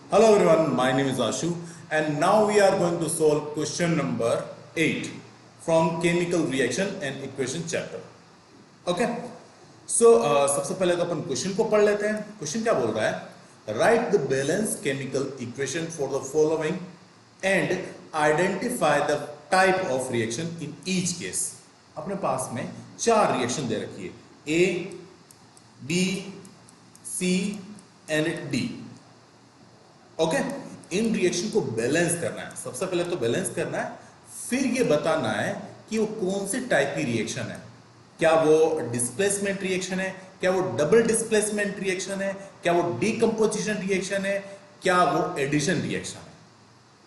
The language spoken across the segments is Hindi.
Hello everyone, my name is Ashu and now we are going to solve question number 8 from chemical reaction and equation chapter. Okay? So सबसे पहले तो अपन क्वेश्चन को पढ़ लेते हैं. क्वेश्चन क्या बोल रहा है? Write the balanced chemical equation for the following and identify the type of reaction in each case. अपने पास में 4 रिएक्शन दे रखी है, A, B, C and D. Okay in reaction को बैलेंस करना है. सबसे पहले तो बैलेंस करना है, फिर ये बताना है कि वो कौन सी टाइप की रिएक्शन है. क्या वो डिस्प्लेसमेंट रिएक्शन है, क्या वो डबल डिस्प्लेसमेंट रिएक्शन है, क्या वो डीकंपोजिशन रिएक्शन है, क्या वो एडिशन रिएक्शन है,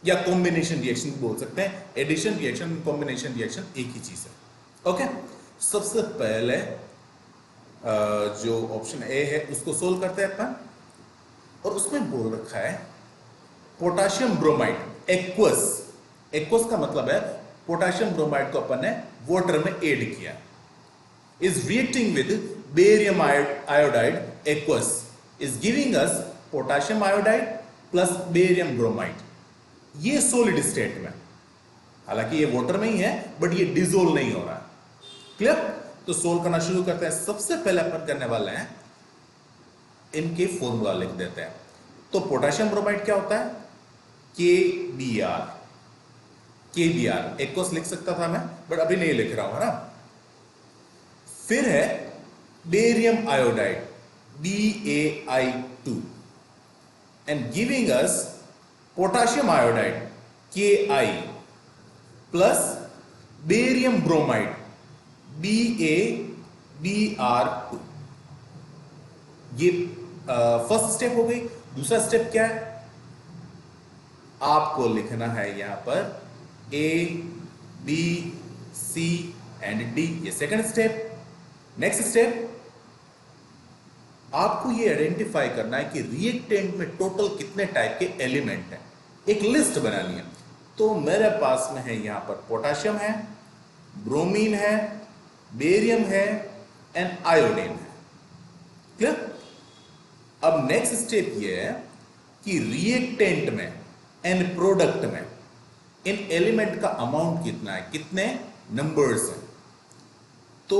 या कॉम्बिनेशन रिएक्शन बोल सकते हैं. एडिशन रिएक्शन, कॉम्बिनेशन रिएक्शन एक ही चीज है. ओके सबसे पहले जो ऑप्शन ए है उसको सोल्व करते हैं अपन, और उसमें बोल रखा है पोटाशियम ब्रोमाइड एक्वस. एक्वस का मतलब है पोटाशियम ब्रोमाइड को अपन ने वाटर में ऐड किया. Is reacting with barium iodide aqueous is giving us potassium iodide plus barium bromide. ये सॉलिड स्टेट में, हालांकि ये वाटर में ही है बट ये डिसोल्व नहीं हो रहा है. क्लियर? तो सोल्व करना शुरू करते हैं. सबसे पहले अपन करने वाले हैं, इनके फॉर्मूला लिख देते हैं. तो पोटेशियम ब्रोमाइड क्या होता है? KBr. KBr एक्वस लिख सकता था मैं बट अभी नहीं लिख रहा हूं, है ना. फिर है barium iodide BaI2 and giving us potassium iodide Ki plus barium bromide BaBr2. ये फर्स्ट स्टेप हो गई. दूसरा स्टेप क्या है? आपको लिखना है यहां पर A, B, C and D. ये सेकंड स्टेप. नेक्स्ट स्टेप आपको ये आइडेंटिफाई करना है कि रिएक्टेंट में टोटल कितने टाइप के एलिमेंट हैं. एक लिस्ट बनानी है. तो मेरे पास में है यहां पर पोटेशियम है, ब्रोमीन है, बेरियम है एंड आयोडीन है. क्लियर? अब नेक्स्ट स्टेप ये है कि रिएक्टेंट में एंड प्रोडक्ट में इन एलिमेंट का अमाउंट कितना है, कितने नंबर्स हैं. तो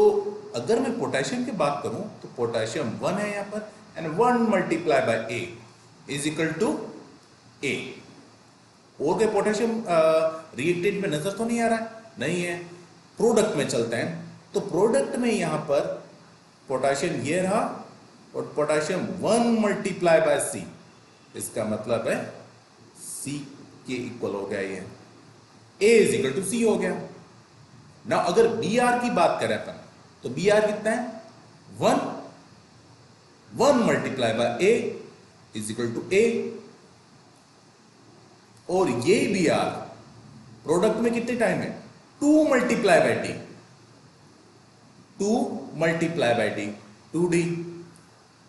अगर मैं पोटेशियम की बात करूं तो पोटेशियम 1 है यहां पर, and 1 multiply by A is equal to A. और क्या पोटेशियम रिएक्टेंट में नजर तो नहीं आ रहा है? नहीं है. प्रोडक्ट में चलते हैं. तो प्रोडक्ट में यहां पर पोटेशियम ये रहा और पोटेशियम 1 मल्टीप्लाई बाय C. इसका मतलब है C के इक्वल हो गया ये. A is equal to C हो गया. ना अगर Br की बात करें अपन तो Br कितना है? 1 multiply by A is equal to A. और ये Br प्रोडक्ट में कितने टाइम है? 2 multiply by D. 2 multiply by D 2D.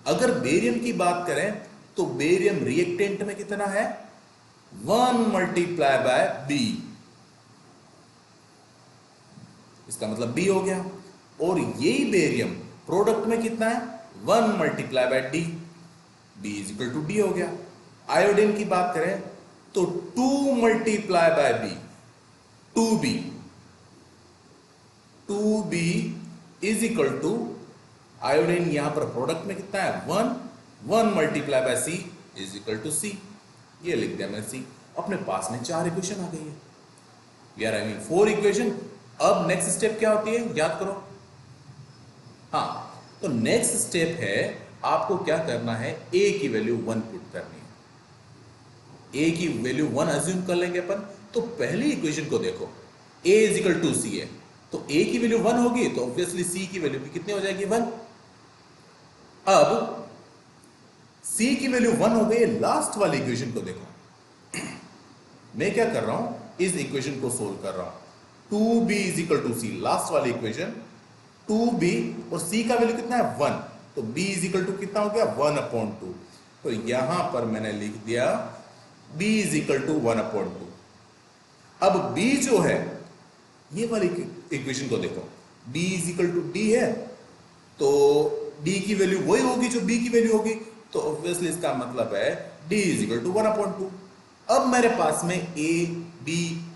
अगर बेरियम की बात करें तो बेरियम रिएक्टेंट में कितना है? 1 मल्टीप्लाई बाय B. इसका मतलब B हो गया. और यही बेरियम प्रोडक्ट में कितना है? 1 multiply by D. B is equal to D हो गया. आयोडीन की बात करें तो 2 multiply by B 2B. 2B is equal to iodine यहां पर प्रोडक्ट में कितना है? 1 multiply by C is equal to C. ये लिख दिया मैं C. अपने पास में 4 इक्वेशन आ गई है. We are having 4 equation. अब नेक्स्ट स्टेप क्या होती है याद करो. हाँ, तो नेक्स्ट स्टेप है आपको क्या करना है? A की वैल्यू 1 पुट करनी है. A की वैल्यू 1 अज्यूम कर लेंगे अपन. तो पहली इक्वेशन को देखो, A is equal to C है. तो A की वैल्यू 1 होगी तो ऑब्वियसली C की वैल्यू भी कितनी हो जाएगी? 1. अब C की वैल्यू 1 हो गई. लास्ट वाली इक्वेशन को देखो. मैं क्या कर रहा हूं? इस इक्वेशन को सोल्व कर रहा हूं. 2B is equal to C. Last वाली इक्वेशन 2B और C का वैल्यू कितना है? 1. तो B इज इक्वल टू कितना हो गया? 1/2. तो यहां पर मैंने लिख दिया B इज इक्वल टू 1/2. अब B जो है, ये वाली इक्वेशन को देखो. B is equal to D है तो D की वैल्यू वही होगी जो B की वैल्यू होगी. तो ऑब्वियसली इसका मतलब है D इज इक्वल टू 1/2। अब मेरे पास में A, B,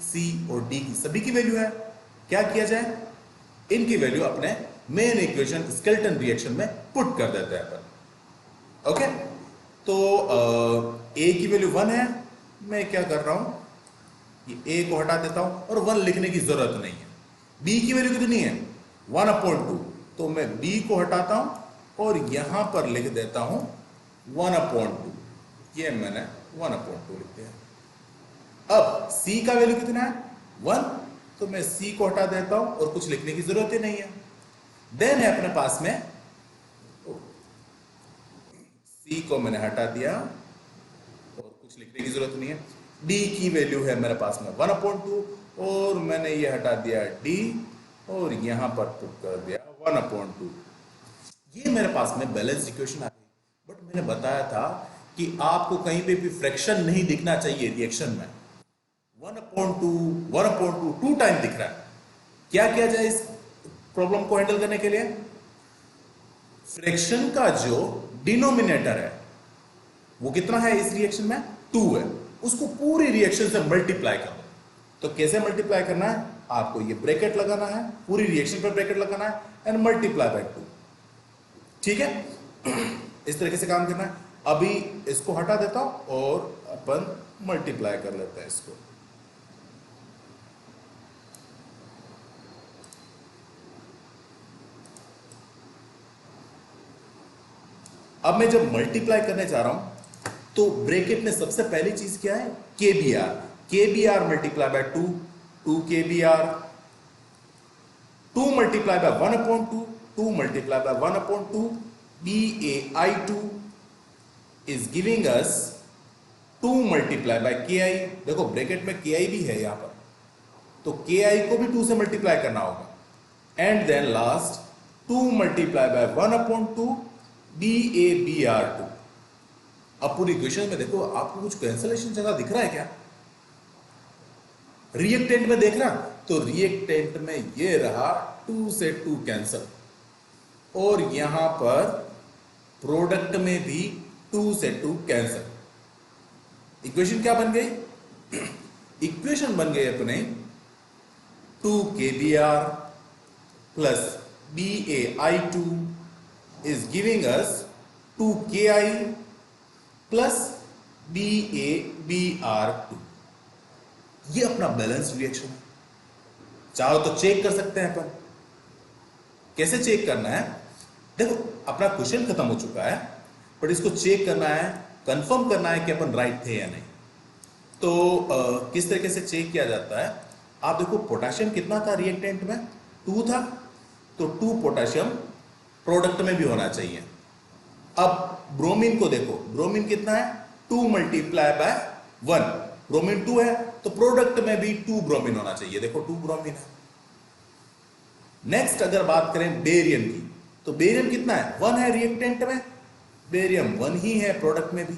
C और D की सभी की वैल्यू है। क्या किया जाए, इनकी वैल्यू अपने मेन इक्वेशन स्केलेटन रिएक्शन में पुट कर देते हैं अपन। ओके, तो A की वैल्यू 1 है। मैं क्या कर रहा हूं, ये A को हटा देता हूं और 1 लिखने की जरूरत नहीं है। B की वैल्यू कितनी है, 1/2, तो मैं B को हटाता हूं और यहां पर लिख देता हूं 1/2। ये मैंने 1/2 लिख दिया। अब C का वैल्यू कितना है, 1, तो मैं C को हटा देता हूं और कुछ लिखने की जरूरत ही नहीं है। देन है अपने पास में C को मैंने हटा दिया और कुछ लिखने की जरूरत नहीं है। D की वैल्यू है मेरे पास में 1/2 और मैंने ये हटा दिया D और यहां पर पुट कर दिया 1/2। ये मेरे पास में बैलेंस इक्वेशन आ गई। बट मैंने बताया था कि आपको कहीं पे भी फ्रैक्शन नहीं दिखना चाहिए रिएक्शन में। 1/2 2 टाइम दिख रहा है। क्या किया जाए इस प्रॉब्लम को हैंडल करने के लिए, फ्रैक्शन का जो डिनोमिनेटर है वो कितना है इस रिएक्शन में, 2 है, उसको पूरी रिएक्शन से मल्टीप्लाई कर दो। तो कैसे मल्टीप्लाई करना है, आपको ये ब्रैकेट लगाना है, पूरी रिएक्शन पर ब्रैकेट लगाना है एंड मल्टीप्लाई बाय 2। ठीक है, इस तरीके से काम करना है। अभी इसको हटा देता हूं और अपन मल्टीप्लाई कर लेते हैं इसको। अब मैं जब मल्टीप्लाई करने जा रहा हूं तो ब्रैकेट में सबसे पहली चीज क्या है, KBR। KBR multiply by 2, 2 KBR, 2 multiply by 1/2, 2 multiply by 1/2, BAI2 is giving us 2 multiply bye KI। देखो ब्रैकेट में KI भी है यहां पर, तो KI को भी 2 से मल्टीप्लाई करना होगा। And then last 2 multiply by 1/2 BABR2। अब पूरी इक्वेशन में देखो आपको कुछ कैंसलेशन जगह दिख रहा है क्या, रिएक्टेंट में देख रहा, तो रिएक्टेंट में ये रहा 2 से 2 कैंसल और यहां पर प्रोडक्ट में भी 2 से 2 कैंसल। इक्वेशन क्या बन गई, इक्वेशन बन गई अपने 2 KBR plus BAI2 is giving us 2 KI plus BABR2। ये अपना बैलेंस्ड रिएक्शन है। चाहो तो चेक कर सकते हैं अपन। कैसे चेक करना है, देखो अपना क्वेश्चन खत्म हो चुका है बट इसको चेक करना है, कंफर्म करना है कि अपन राइट थे या नहीं। तो किस तरीके से चेक किया जाता है, आप देखो पोटेशियम कितना था रिएक्टेंट में, 2 था, तो 2 पोटेशियम प्रोडक्ट में भी होना चाहिए। अब ब्रोमीन को देखो, ब्रोमीन कितना है, 2 मल्टीप्लाई बाय 1, ब्रोमीन 2 है तो प्रोडक्ट में भी 2 ब्रोमीन होना चाहिए। देखो 2 ब्रोमीन है। नेक्स्ट अगर बात करें बेरियम की, तो बेरियम कितना है, 1 है रिएक्टेंट में, बेरियम 1 ही है प्रोडक्ट में भी।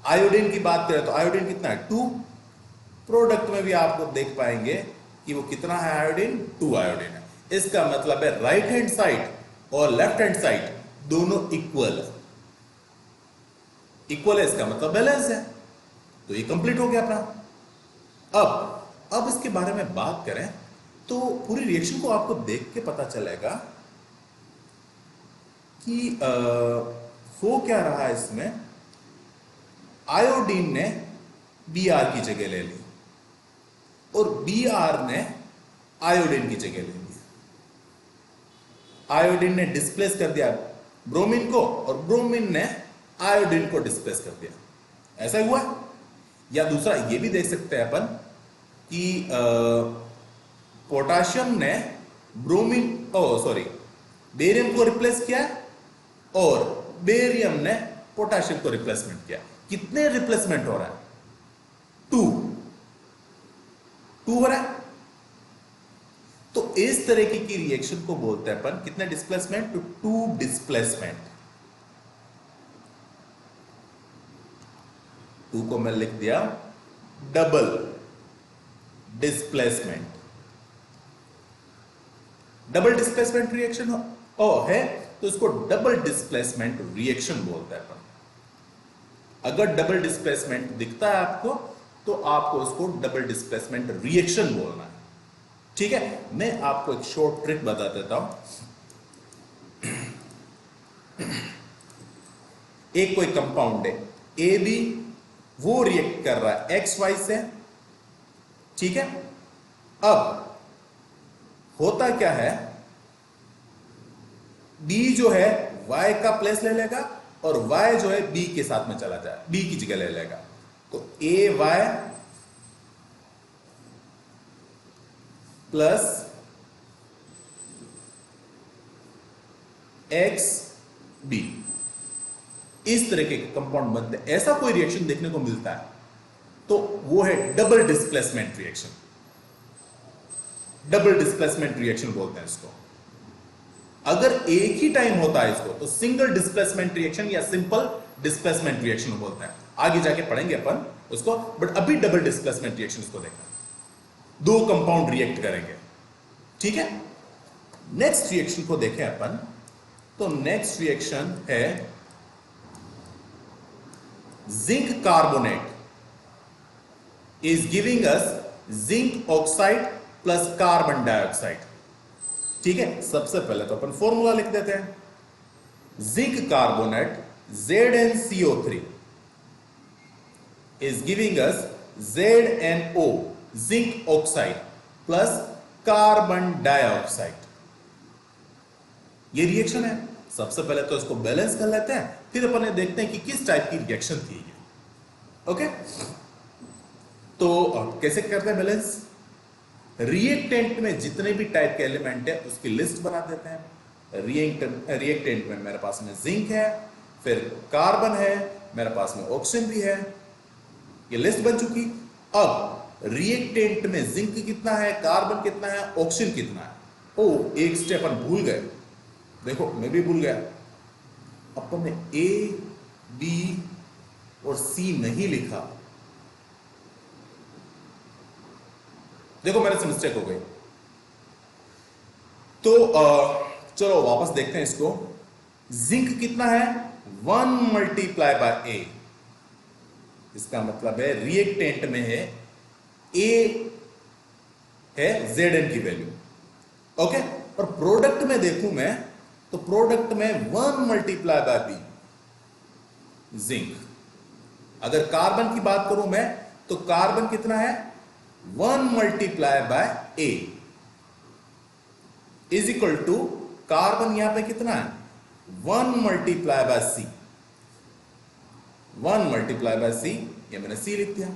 आयोडीन की बात करें तो आयोडीन कितना है, 2, प्रोडक्ट में भी आपको देख पाएंगे कि वो कितना है आयोडीन, 2 आयोडीन है। इसका मतलब है राइट हैंड साइड और लेफ्ट हैंड साइड दोनों इक्वल है। इक्वल है इसका मतलब बैलेंस है, तो ये कंप्लीट हो गया अपना। अब इसके बारे में बात करें तो पूरी रिएक्शन को आपको देख के पता चलेगा कि हो क्या रहा है इसमें। आयोडीन ने Br की जगह ले ली और Br ने आयोडीन की जगह ले ली। आयोडीन ने डिस्प्लेस कर दिया ब्रोमीन को और ब्रोमीन ने आयोडीन को डिस्प्लेस कर दिया। ऐसा हुआ। या दूसरा ये भी देख सकते हैं अपन कि पोटेशियम ने बेरियम को रिप्लेस किया और बेरियम ने पोटेशियम को रिप्लेसमेंट किया। कितने रिप्लेसमेंट हो रहा है, 2 हो रहा है। तो इस तरीके की रिएक्शन को बोलते हैं अपन कितने डिस्प्लेसमेंट, 2 डिस्प्लेसमेंट। 2 को मैं लिख दिया double displacement. Double displacement reaction है तो इसको डबल डिस्प्लेसमेंट रिएक्शन बोलते हैं अपन। अगर डबल डिस्प्लेसमेंट दिखता है आपको तो आपको उसको डबल डिस्प्लेसमेंट रिएक्शन बोलना है। ठीक है, मैं आपको एक शॉर्ट ट्रिक बता देता हूं। एक कोई कंपाउंड है ए बी, वो रिएक्ट कर रहा है एक्स वाई से। ठीक है, अब होता क्या है, बी जो है वाई का प्लेस ले लेगा और वाई जो है बी के साथ में चला जाए, बी की जगह ले लेगा। तो ए वाई प्लस एक्स बी, इस तरह के कंपाउंड बनते हैं। ऐसा कोई रिएक्शन देखने को मिलता है तो वो है double displacement reaction. Double displacement reaction बोलते हैं इसको। अगर एक ही टाइम होता है इसको तो सिंगल डिस्प्लेसमेंट रिएक्शन या सिंपल डिस्प्लेसमेंट रिएक्शन बोलते हैं। आगे जाके पढ़ेंगे अपन उसको, बट अभी डबल डिस्प्लेसमेंट रिएक्शन इसको देखना। दो कंपाउंड रिएक्ट करेंगे। ठीक है, नेक्स्ट रिएक्शन को देखें अपन, तो नेक्स्ट रिएक्शन है zinc carbonate is giving us zinc oxide plus carbon dioxide. ठीक है, सबसे पहले तो अपन फॉर्मूला लिख देते हैं। Zinc carbonate ZnCO3 is giving us ZnO zinc oxide plus carbon dioxide. ये रिएक्शन है। सबसे पहले तो इसको बैलेंस कर लेते हैं, फिर अपन देखते हैं कि किस टाइप की रिएक्शन थी ये। ओके, तो कैसे करते हैं बैलेंस? रिएक्टेंट में जितने भी टाइप के एलिमेंट है उसकी लिस्ट बना देते हैं। रिएक्टेंट में मेरे पास में जिंक है, फिर कार्बन है, मेरे पास में ऑक्सीजन भी है। ये लिस्ट बन चुकी। अब रिएक्टेंट में जिंक कितना है, कार्बन कितना है, ऑक्सीजन कितना है। ओ, एक स्टेप अपन भूल गए। देखो, मैं भी भूल गया। अपन ने ए बी और सी नहीं लिखा। देखो, मेरे से मिस्टेक हो गई। तो चलो वापस देखते हैं इसको। जिंक कितना है? 1 मल्टीप्लाई बाय ए। इसका मतलब है रिएक्टेंट में है ए है Zn की वैल्यू। ओके, और प्रोडक्ट में देखूं मैं तो प्रोडक्ट में 1 मल्टीप्लाई बाय बी जिंक। अगर कार्बन की बात करूं मैं तो कार्बन कितना है? 1 multiply by A is equal to carbon यहां पे कितना है? 1 multiply by C. 1 multiply by C, ये मैंने सी लिख दिया।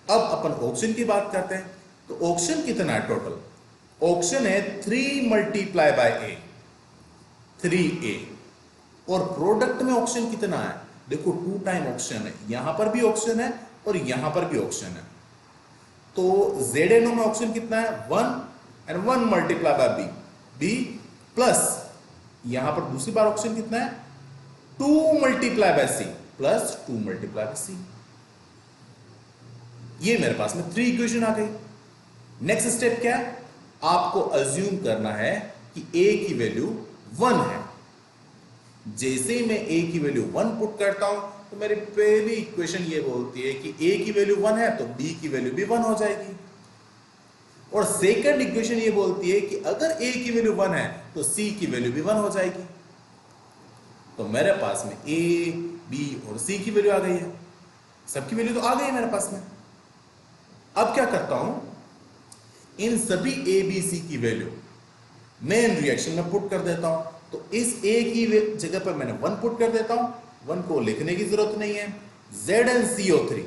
अब अपन ऑक्सीजन की बात करते हैं तो ऑक्सीजन कितना है टोटल? ऑक्सीजन है 3 मल्टीप्लाई बाय ए, 3a। और प्रोडक्ट में ऑक्सीजन कितना है? देखो, 2 टाइम ऑक्सीजन है, यहां पर भी ऑक्सीजन है और यहां पर भी ऑक्सीजन है। तो ZnO में ऑक्सीजन कितना है? 1 and 1 multiply by B, B plus यहां पर दूसरी बार ऑक्सीजन कितना है? 2 multiply by C plus 2 multiply by C. ये मेरे पास में 3 इक्वेशन आ गई। नेक्स्ट स्टेप क्या है? आपको अज्यूम करना है कि ए की वैल्यू 1 है। जैसे ही मैं ए की वैल्यू 1 पुट करता हूं तो मेरी पहली इक्वेशन ये बोलती है कि ए की वैल्यू 1 है तो बी की वैल्यू भी 1 हो जाएगी। और सेकंड इक्वेशन ये बोलती है कि अगर ए की वैल्यू 1 है तो सी की वैल्यू भी 1 हो जाएगी। तो मेरे पास में ए, बी और सी की वैल्यू आ गई है। सबकी वैल्यू तो आ गई है मेरे पास में। अब क्या करता हूं, इन सभी ए बी सी की वैल्यू मेन रिएक्शन में पुट कर देता हूं। तो इस ए की जगह पर मैंने 1 पुट कर देता हूं। 1 को लिखने की जरूरत नहीं है। ZnCO3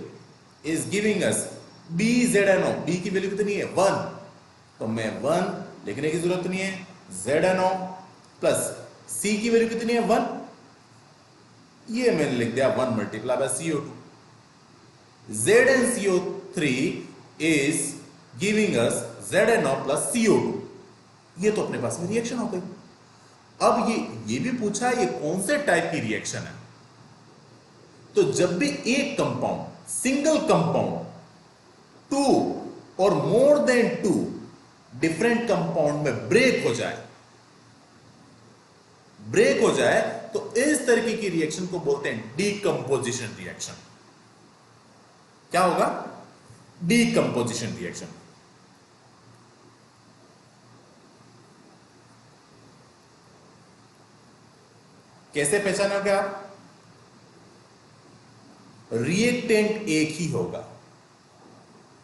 is giving us BZnO। B की वैल्यू कितनी है? 1। तो मैं 1 लिखने की जरूरत नहीं है। ZnO प्लस सी की वैल्यू कितनी है? 1। ये मैंने लिख दिया 1 multiply bye CO2। ZnCO3 is giving us ZnO plus CO2। ये तो अपने पास में रिएक्शन हो गई। अब ये भी पूछा है ये कौन से टाइप की रिएक्शन है। तो जब भी एक कंपाउंड, सिंगल कंपाउंड 2 और मोर देन 2 डिफरेंट कंपाउंड में ब्रेक हो जाए तो इस तरीके की रिएक्शन को बोलते हैं डीकंपोजिशन रिएक्शन। क्या होगा? Decomposition reaction. कैसे पहचानोगे आप? रिएक्टेंट एक ही होगा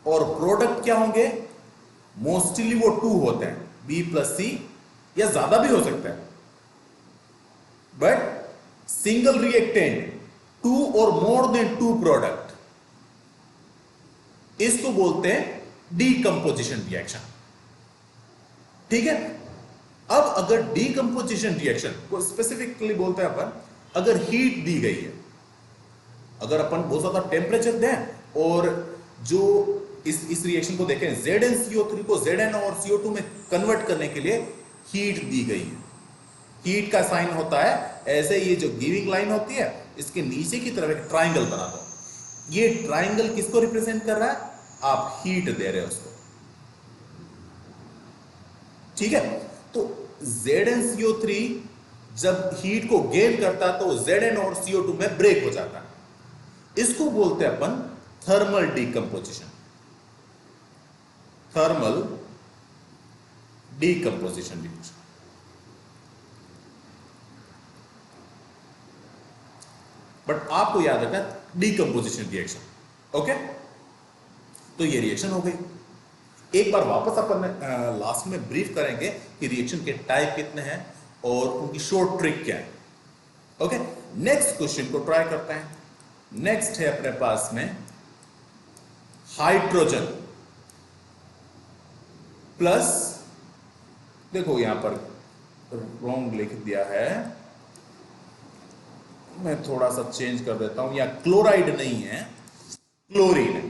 और प्रोडक्ट क्या होंगे? मोस्टली वो 2 होते हैं, बी प्लस सी, या ज्यादा भी हो सकता है, बट सिंगल रिएक्टेंट 2 और मोर देन 2 प्रोडक्ट, इसको बोलते हैं डीकंपोजिशन रिएक्शन। ठीक है। अब अगर डीकंपोजिशन रिएक्शन को स्पेसिफिकली बोलते हैं अपन, अगर हीट दी गई है, अगर अपन बहुत ज्यादा टेम्परेचर दें और जो इस रिएक्शन को देखें, ZnCO3 को Zn और CO2 में कन्वर्ट करने के लिए हीट दी गई है। हीट का साइन होता है ऐसे, ये जो गिविंग लाइन होती है इसके नीचे की तरफ एक ट्राइंगल बना दो। ये ट्राइंगल किसको रिप्रेजेंट कर रहा है? आप हीट दे रहे हो उसको। ठीक है। तो ZnCO3 जब हीट को गेन करता है तो Zn और CO2 में ब्रेक हो जाता है। इसको बोलते हैं अपन thermal decomposition. Thermal decomposition reaction. But आपको याद रखना डीकंपोजिशन रिएक्शन। ओके, तो ये रिएक्शन हो गई। एक बार वापस अपन लास्ट में ब्रीफ करेंगे कि रिएक्शन के टाइप कितने हैं और उनकी शॉर्ट ट्रिक क्या है। ओके, नेक्स्ट क्वेश्चन को ट्राई करते हैं। नेक्स्ट है अपने पास में हाइड्रोजन प्लस, देखो यहां पर रॉन्ग लिख दिया है, मैं थोड़ा सा चेंज कर देता हूं। यहां क्लोराइड नहीं है, क्लोरीन है।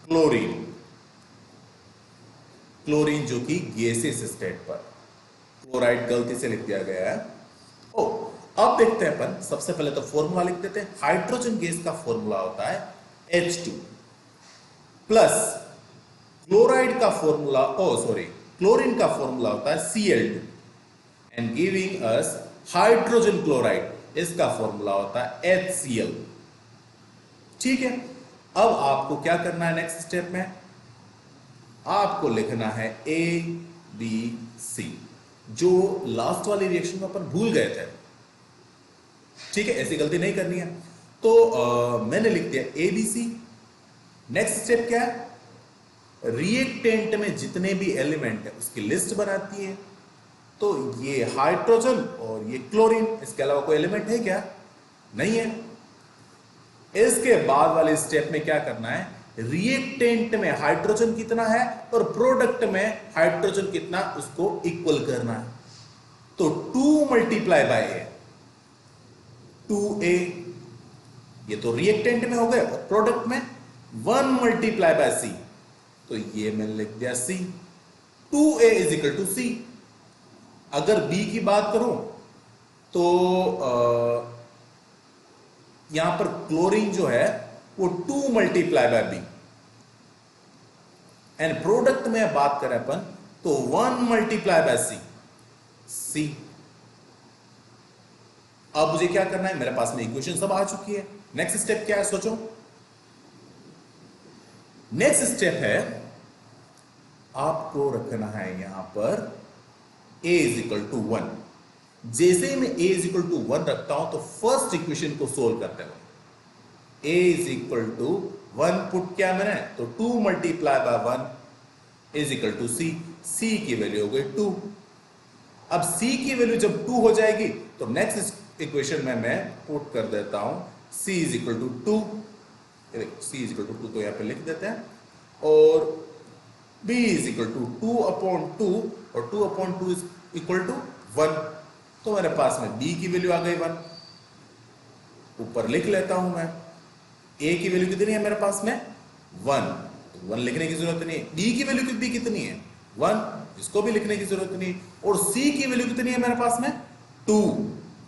क्लोरीन, क्लोरीन जो कि गैसियस स्टेट पर, क्लोराइड गलती से लिख दिया गया है। ओ, अब देखते हैं अपन, सबसे पहले तो फॉर्मूला लिख देते हैं। हाइड्रोजन गैस का फॉर्मूला होता है H2 प्लस क्लोराइड का फॉर्मूला, क्लोरीन का फॉर्मूला होता है Cl2 and giving us hydrogen chloride, इसका फॉर्मूला होता है HCl। ठीक है। अब आपको क्या करना है नेक्स्ट स्टेप में? आपको लिखना है ABC, जो लास्ट वाली रिएक्शन में अपन भूल गए थे। ठीक है, ऐसी गलती नहीं करनी है। तो मैंने लिख दिया ABC। नेक्स्ट स्टेप क्या है? रिएक्टेंट में जितने भी एलिमेंट है उसकी लिस्ट बनाती है। तो ये हाइड्रोजन और ये क्लोरीन, इसके अलावा कोई एलिमेंट है क्या? नहीं है। इसके बाद वाले स्टेप में क्या करना है? रिएक्टेंट में हाइड्रोजन कितना है और प्रोडक्ट में हाइड्रोजन कितना, उसको इक्वल करना है। तो 2 मल्टीप्लाई बाय A, 2A, ये तो रिएक्टेंट में हो गए, और प्रोडक्ट में 1 मल्टीप्लाई बाय C, तो ये मैंने लिख दिया C। 2A is equal to C। अगर B की बात करूं तो यहां पर क्लोरीन जो है वो 2 multiply by B, and product में बात करें अपन तो 1 मल्टीप्लाई बाय C। अब मुझे क्या करना है? मेरे पास में इक्वेशन सब आ चुकी है। नेक्स्ट स्टेप क्या है, सोचो। नेक्स्ट स्टेप है, आपको रखना है यहां पर A इज इक्वल टू 1। जैसे ही मैं A इज इक्वल टू 1 रखता हूं तो फर्स्ट इक्वेशन को सोल्व करते हैं। A is equal to 1 put किया मैंने, तो 2 multiply by 1 is equal to C। C की वैल्यू हो गई 2। अब C की वैल्यू जब 2 हो जाएगी तो नेक्स्ट इक्वेशन में मैं पुट कर देता हूं C is equal to 2। C is equal to 2 तो यहां पे लिख देते हैं, और B इज इक्वल टू 2/2, और 2/2 इज इक्वल टू 1। तो मेरे पास में B की वैल्यू आ गई 1। ऊपर लिख लेता हूं मैं, A की वैल्यू कितनी है मेरे पास में? 1, तो 1 लिखने की जरूरत नहीं है। B की वैल्यू भी कितनी है? 1, इसको भी लिखने की जरूरत नहीं। और C की वैल्यू कितनी है मेरे पास में? 2।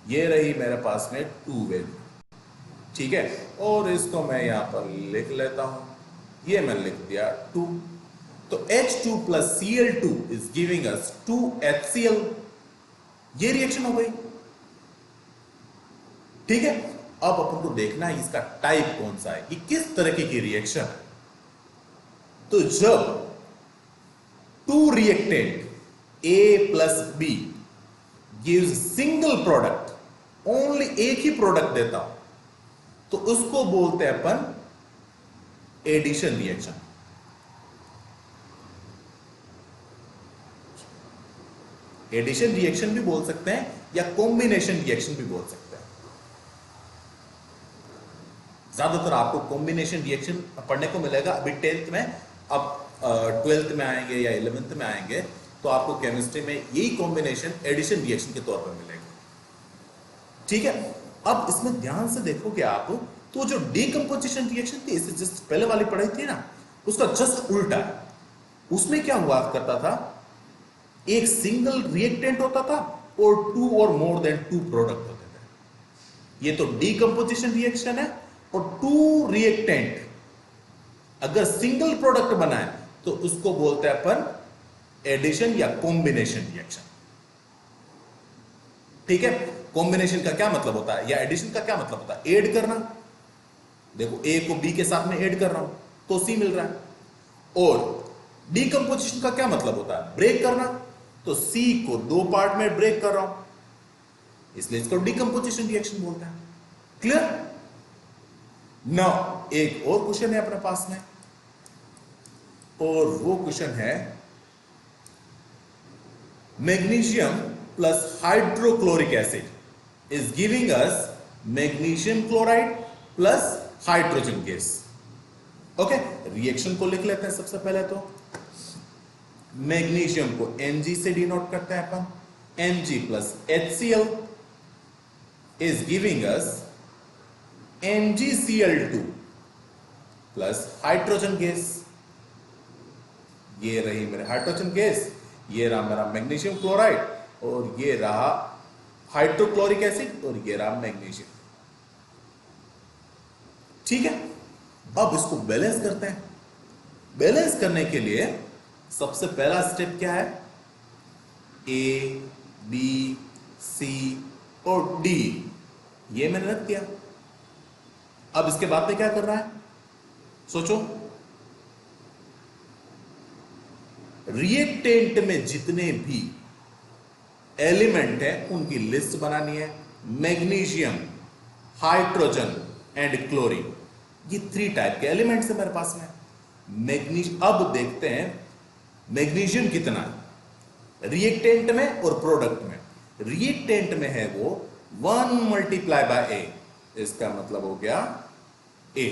ये रही मेरे पास में 2 वैल्यू। ठीक है, और इसको मैं यहां पर लिख लेता हूं, ये मैंने लिख दिया 2। तो H2 plus Cl2 is giving us 2HCl। ये रिएक्शन हो गई। ठीक है, अब अपन को देखना है इसका टाइप कौन सा है, कि किस तरीके की रिएक्शन है। तो जब two reactant A plus B gives single product, only एक ही प्रोडक्ट देता हूं, तो उसको बोलते हैं अपन एडिशन रिएक्शन। एडिशन रिएक्शन भी बोल सकते हैं या कॉम्बिनेशन रिएक्शन भी बोल सकते हैं। ज्यादातर आपको कॉम्बिनेशन रिएक्शन पढ़ने को मिलेगा अभी 10th में। अब 12th में आएंगे या 11th में आएंगे तो आपको केमिस्ट्री में यही कॉम्बिनेशन एडिशन रिएक्शन के तौर पर मिलेगा। ठीक है, अब इसमें ध्यान से देखोगे आप तो जो डीकंपोजिशन रिएक्शन थी, इससे जस्ट पहले वाली पढ़ाई थी ना, उसका जस्ट उल्टा है। उसमें क्या हुआ करता था, एक सिंगल रिएक्टेंट होता था और टू और मोर देन टू प्रोडक्ट होते थे। ये तो डीकंपोजिशन रिएक्शन है। और टू रिएक्टेंट अगर सिंगल प्रोडक्ट बनाए तो उसको बोलते हैं अपन एडिशन या कॉम्बिनेशन रिएक्शन। ठीक है, कॉम्बिनेशन का क्या मतलब होता है या एडिशन का क्या मतलब होता है, ऐड करना। देखो ए को बी के साथ में ऐड कर रहा हूं तो सी मिल रहा है। और डीकंपोजिशन का क्या मतलब होता है, ब्रेक करना। तो सी को दो पार्ट में ब्रेक कर रहा हूं, इसलिए इसको डीकंपोजिशन रिएक्शन बोलते हैं। क्लियर। नाउ एक और क्वेश्चन है अपने पास में, और वो क्वेश्चन है magnesium plus hydrochloric acid is giving us magnesium chloride plus hydrogen gas. Okay, reaction को लिख लेते हैं सबसे पहले। तो मैग्नीशियम को Mg से डिनोट करते हैं अपन, Mg plus HCl is giving us MgCl2 plus hydrogen gas. ये रही मेरे हाइड्रोजन गैस, ये रहा मेरा मैग्नीशियम क्लोराइड, और ये रहा हाइड्रोक्लोरिक एसिड, और ये रहा मैग्नीशियम। ठीक है, अब इसको बैलेंस करते हैं। बैलेंस करने के लिए सबसे पहला स्टेप क्या है, ए बी सी और डी ये मैंने रख दिया। अब इसके बाद में क्या करना है, सोचो। रिएक्टेंट में जितने भी एलिमेंट है उनकी लिस्ट बनानी है। मैग्नीशियम, हाइड्रोजन एंड क्लोरीन, ये 3 टाइप के एलिमेंट्स है मेरे पास में। मैग्नीशियम, अब देखते हैं मैग्नीशियम कितना है रिएक्टेंट में और प्रोडक्ट में। रिएक्टेंट में है वो 1 मल्टीप्लाई बाय ए, इसका मतलब हो गया ए।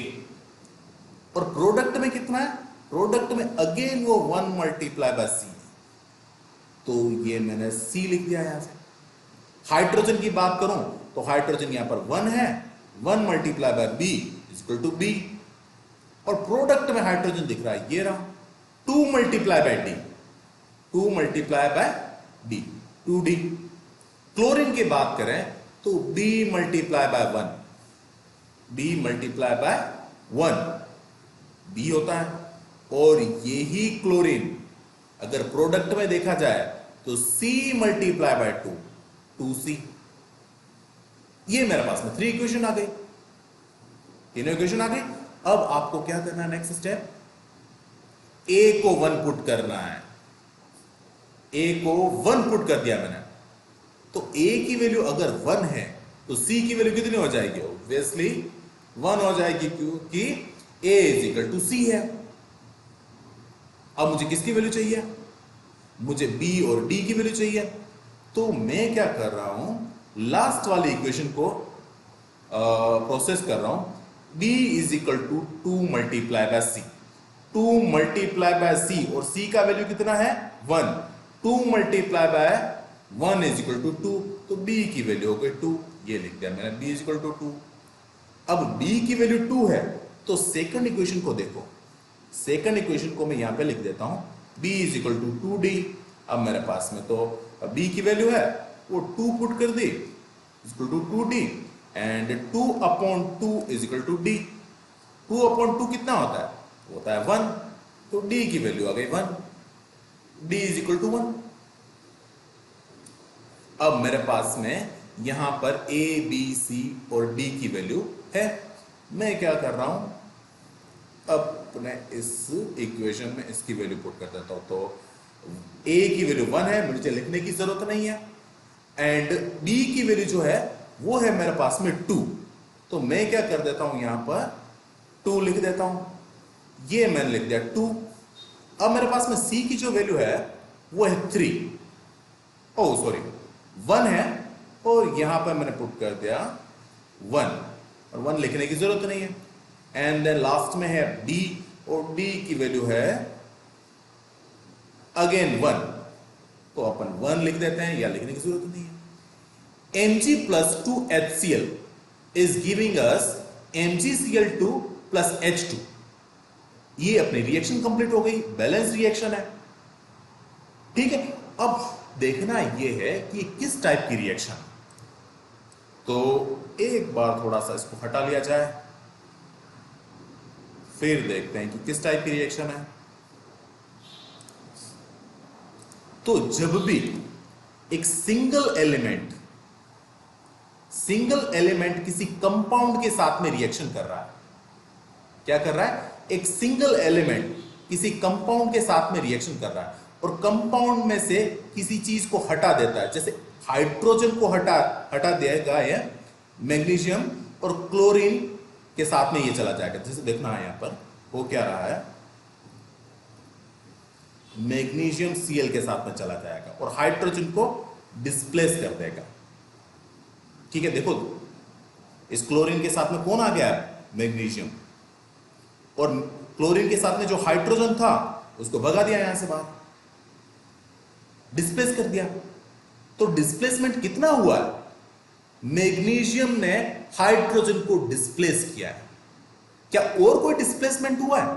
और प्रोडक्ट में कितना है, प्रोडक्ट में अगेन वो 1 मल्टीप्लाई बाय सी, तो ये मैंने सी लिख दिया यहां से। हाइड्रोजन की बात करूं तो हाइड्रोजन यहां पर 1 है, 1 multiply by B equal to B. और प्रोडक्ट में हाइड्रोजन दिख रहा है, ये रहा 2 multiply by D, 2 multiply by D, 2d। Chlorine की बात करें तो b multiply by 1, b multiply by 1 b होता है। और यही क्लोरीन अगर प्रोडक्ट में देखा जाए तो c मल्टीप्लाई बाय 2, 2c। ये मेरे पास में 3 इक्वेशन आ गई, तीनों इक्वेशन आ गई। अब आपको क्या करना है, नेक्स्ट स्टेप, a को 1 पुट करना है। a को 1 पुट कर दिया मैंने, तो a की वैल्यू अगर 1 है तो c की वैल्यू कितनी हो जाएगी, ऑब्वियसली 1 हो जाएगी, क्योंकि a is equal to c है। अब मुझे किसकी वैल्यू चाहिए, मुझे b और d की वैल्यू चाहिए। तो मैं क्या कर रहा हूं, लास्ट वाली इक्वेशन को प्रोसेस कर रहा हूं। b is equal to 2 multiply by c, 2 multiply by c, और c का वैल्यू कितना है 1, 2 multiply by 1 is equal to 2, तो b की वैल्यू हो गई 2, ये लिख दिया मैंने b इज इक्वल टू 2। अब b की वैल्यू 2 है तो सेकंड इक्वेशन को देखो, सेकंड इक्वेशन को मैं यहां पे लिख देता हूं, b is equal to 2d। अब मेरे पास में तो b की वैल्यू है वो 2 पुट कर दी, equal to 2d, and 2 upon 2 is equal to d। 2 upon 2 कितना होता है, होता है 1, तो d की वैल्यू आ गई 1, d इज इक्वल टू 1। अब मेरे पास में यहां पर ए बी सी और डी की वैल्यू है। मैं क्या कर रहा हूं, अपने इस इक्वेशन में इसकी वैल्यू पुट कर देता हूं। तो ए की वैल्यू 1 है, मुझे लिखने की जरूरत नहीं है, एंड बी की वैल्यू जो है वो है मेरे पास में 2। तो मैं क्या कर देता हूं, यहां पर 2 लिख देता हूं, ये मैंने लिख दिया 2। अब मेरे पास में सी की जो वैल्यू है वो है 3, ओ सॉरी 1 है, और यहां पर मैंने पुट कर दिया 1, और 1 लिखने की जरूरत नहीं है। एंड देन लास्ट में है डी, और डी की वैल्यू है अगेन 1, तो अपन 1 लिख देते हैं, या लिखने की जरूरत नहीं है। Mg+2HCl is giving us MgCl2 plus H2। ये अपनी रिएक्शन कंप्लीट हो गई, बैलेंस रिएक्शन है, ठीक है। अब देखना ये है कि किस टाइप की रिएक्शन। तो एक बार थोड़ा सा इसको हटा लिया जाए, फिर देखते हैं कि किस टाइप की रिएक्शन है। तो जब भी एक सिंगल एलिमेंट किसी कंपाउंड के साथ में रिएक्शन कर रहा है, क्या कर रहा है, एक सिंगल एलिमेंट किसी कंपाउंड के साथ में रिएक्शन कर रहा है, और कंपाउंड में से किसी चीज को हटा देता है, जैसे हाइड्रोजन को हटा देगा ये मैग्नीशियम, और क्लोरीन के साथ में ये चला जाएगा। जैसे देखना है यहां पर हो क्या रहा है, मैग्नीशियम Cl के साथ में चला जाएगा और हाइड्रोजन को डिस्प्लेस कर देगा, ठीक है। देखो इस क्लोरीन के साथ में कौन आ गया है, मैग्नीशियम, और क्लोरीन के साथ में जो हाइड्रोजन था उसको भगा दिया यहां से बाहर, डिस्प्लेस कर दिया। तो डिस्प्लेसमेंट कितना हुआ है, मैग्नीशियम ने हाइड्रोजन को डिस्प्लेस किया है। क्या और कोई डिस्प्लेसमेंट हुआ है,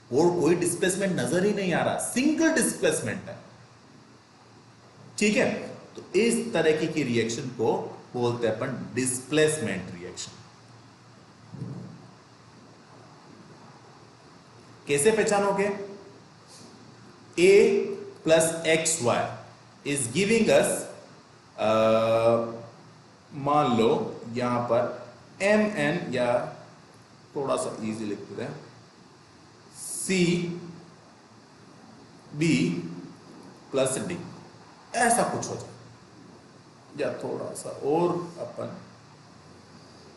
और कोई डिस्प्लेसमेंट नजर ही नहीं आ रहा, सिंगल डिस्प्लेसमेंट है, ठीक है। तो इस तरह की रिएक्शन को बोलते हैं अपन डिस्प्लेसमेंट रिएक्शन। कैसे पहचानोगे, A plus XY is giving अस, मान लो यहां पर MN, या थोड़ा सा इजी लिखते हैं CB प्लस D, ऐसा कुछ हो जाए, या थोड़ा सा और अपन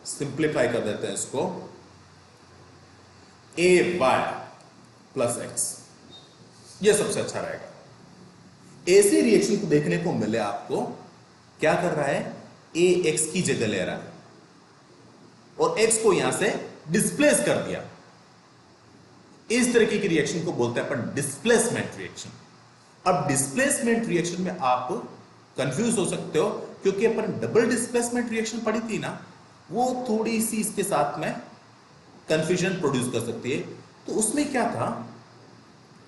सिंप्लीफाई कर देते हैं इसको, AY प्लस X, ये सबसे अच्छा रहेगा। ऐसी रिएक्शन को देखने को मिले आपको, क्या कर रहा है, A X की जगह ले रहा है और X को यहां से डिस्प्लेस कर दिया। इस तरीके की रिएक्शन को बोलते हैं अपन डिस्प्लेसमेंट रिएक्शन। अब डिस्प्लेसमेंट रिएक्शन में आप कंफ्यूज हो सकते हो, क्योंकि अपन डबल डिस्प्लेसमेंट रिएक्शन पढ़ी थी ना, वो थोड़ी सी इसके साथ में कंफ्यूजन प्रोड्यूस कर सकती है। तो उसमें क्या था,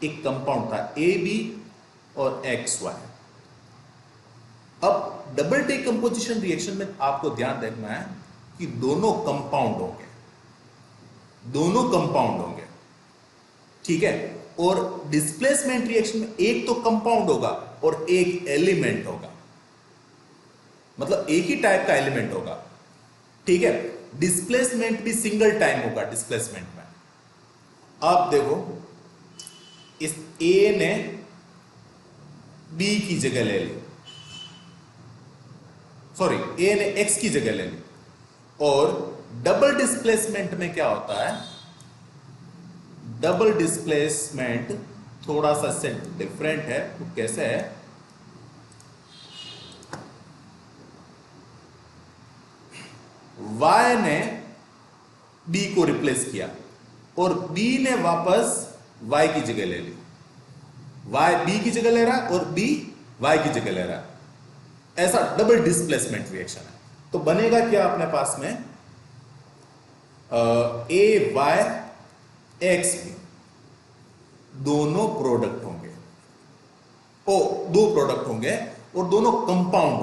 एक कंपाउंड था AB और XY। अब डबल डिकम्पोजिशन रिएक्शन में आपको ध्यान रखना है कि दोनों कंपाउंड होंगे, ठीक है। और डिस्प्लेसमेंट रिएक्शन में एक तो कंपाउंड होगा और एक एलिमेंट होगा, मतलब एक ही टाइप का एलिमेंट होगा, ठीक है। डिस्प्लेसमेंट भी सिंगल टाइम होगा डिस्प्लेसमेंट में। आप देखो इस A ने B की जगह ले ली, सॉरी A ने X की जगह ले ली, और डबल डिस्प्लेसमेंट में क्या होता है, डबल डिस्प्लेसमेंट थोड़ा सा से डिफरेंट है। तो कैसे है, Y ने B को रिप्लेस किया और B ने वापस Y की जगह ले ली, Y B की जगह ले रहा है और B Y की जगह ले रहा है, ऐसा डबल डिस्प्लेसमेंट रिएक्शन है। तो बनेगा क्या अपने पास में, AY XB दोनों प्रोडक्ट होंगे, दो प्रोडक्ट होंगे और दोनों कंपाउंड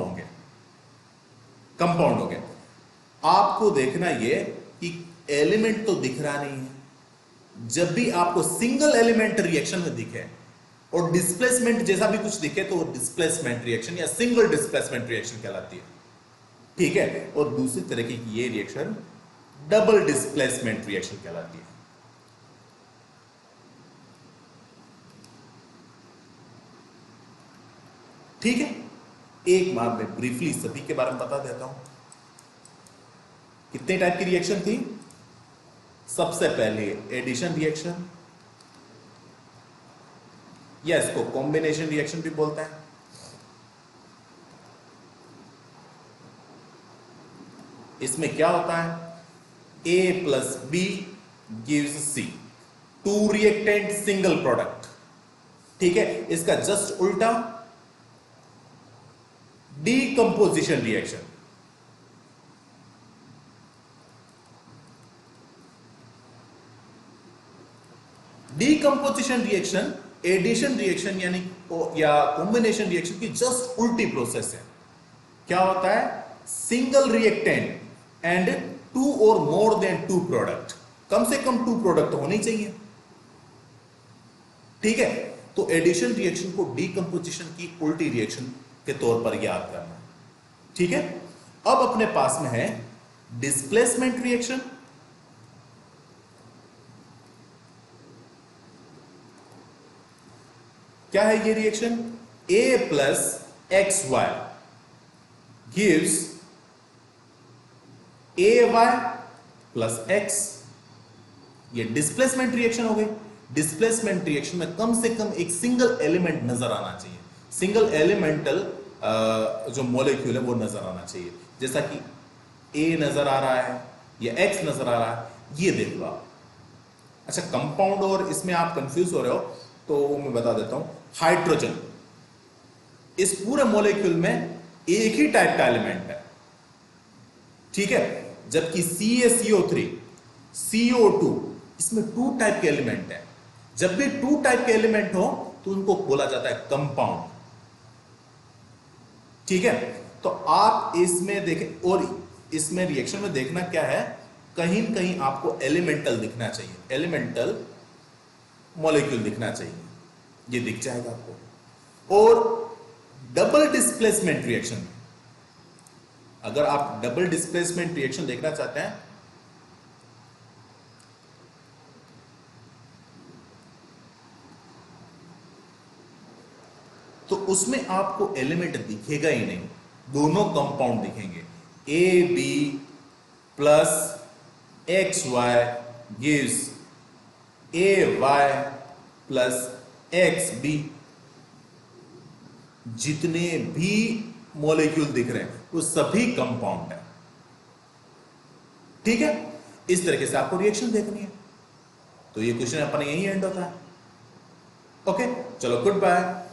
होंगे। आपको देखना ये कि एलिमेंट तो दिख रहा नहीं है। जब भी आपको सिंगल एलिमेंट रिएक्शन में दिखे और डिस्प्लेसमेंट जैसा भी कुछ दिखे तो वो डिस्प्लेसमेंट रिएक्शन या सिंगल डिस्प्लेसमेंट रिएक्शन कहलाती है, ठीक है। और दूसरी तरीके की ये रिएक्शन डबल डिस्प्लेसमेंट रिएक्शन कहलाती है। ठीक है, एक बार मैं ब्रीफली सभी के बारे में बता देता हूं। कितने टाइप की रिएक्शन थी? सबसे पहले एडिशन रिएक्शन, या इसको कॉम्बिनेशन रिएक्शन भी बोलते हैं। इसमें क्या होता है? A plus B gives C, two reactant single product, ठीक है। इसका जस्ट उल्टा decomposition reaction. Decomposition reaction addition reaction यानी या कॉम्बिनेशन रिएक्शन की जस्ट उल्टी प्रोसेस है। क्या होता है? सिंगल रिएक्टेंट एंड टू और मोर देन टू प्रोडक्ट, कम से कम टू प्रोडक्ट होनी चाहिए, ठीक है। तो एडिशन रिएक्शन को डीकंपोजिशन की उल्टी रिएक्शन के तौर पर याद करना, ठीक है। अब अपने पास में है डिस्प्लेसमेंट रिएक्शन। क्या है ये reaction? A plus X Y gives AY plus X. ये डिस्प्लेसमेंट रिएक्शन हो गई। डिस्प्लेसमेंट रिएक्शन में कम से कम एक सिंगल एलिमेंट नजर आना चाहिए, सिंगल एलिमेंटल जो मॉलिक्यूल है वो नजर आना चाहिए। जैसा कि A नजर आ रहा है या X नजर आ रहा है, ये देख लो आप। अच्छा, कंपाउंड और इसमें आप कंफ्यूज हो रहे हो तो मैं बता देता हूं। हाइड्रोजन, इस पूरे मॉलिक्यूल में एक ही टाइप का एलिमेंट है, ठीक है। जबकि CaCO3, CO2, इसमें टू टाइप के एलिमेंट है। जब भी टू टाइप के एलिमेंट हो तो उनको बोला जाता है कंपाउंड, ठीक है। तो आप इसमें देखें, और इसमें रिएक्शन में देखना क्या है, कहीं न कहीं आपको एलिमेंटल दिखना चाहिए, एलिमेंटल मॉलिक्यूल दिखना चाहिए, ये दिख जाएगा आपको। और डबल डिस्प्लेसमेंट रिएक्शन, अगर आप डबल डिस्प्लेसमेंट रिएक्शन देखना चाहते हैं तो उसमें आपको एलिमेंट दिखेगा ही नहीं, दोनों कंपाउंड दिखेंगे। AB plus X Y gives AY plus XB। जितने भी मॉलिक्यूल दिख रहे हैं वो सभी कंपाउंड है, ठीक है। इस तरीके से आपको रिएक्शन देखनी है। तो ये क्वेश्चन अपन यही एंड होता है। ओके, चलो, गुड बाय।